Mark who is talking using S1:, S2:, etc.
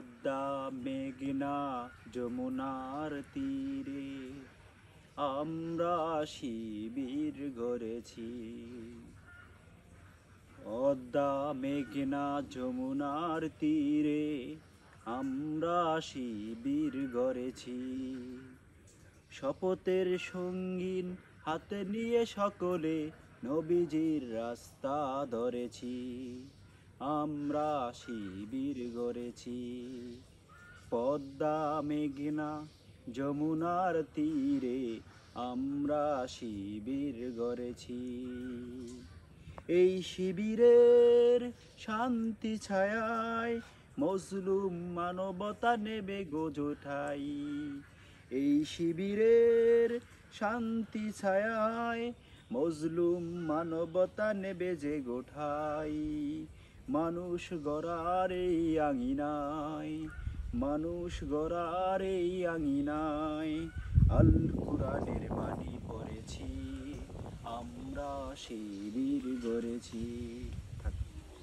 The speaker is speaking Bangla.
S1: পদ্মা মেঘনা যমুনার তীরে আমরা শিবির গড়েছি। পদ্মা মেঘনা যমুনার তীরে আমরা শিবির গড়েছি। শপথের সঙ্গীন হাতে নিয়ে সকলে নবীজির রাস্তা ধরেছি। আমরা শিবির গড়েছি। পদ্মা মেঘনা যমুনার তীরে আমরা শিবির গড়েছি। এই শিবিরের শান্তি ছায়ায় মজলুম মানবতা নেবে গোজোঠাই। এই শিবিরের শান্তি ছায়ায় মজলুম মানবতা নেবে যে গোঠাই। মানুষ গড়ার এই আঙিনায়, মানুষ গড়ার এই আঙিনায় আল কুরআনের বাণী পড়েছি। আমরা শিবির গড়েছি।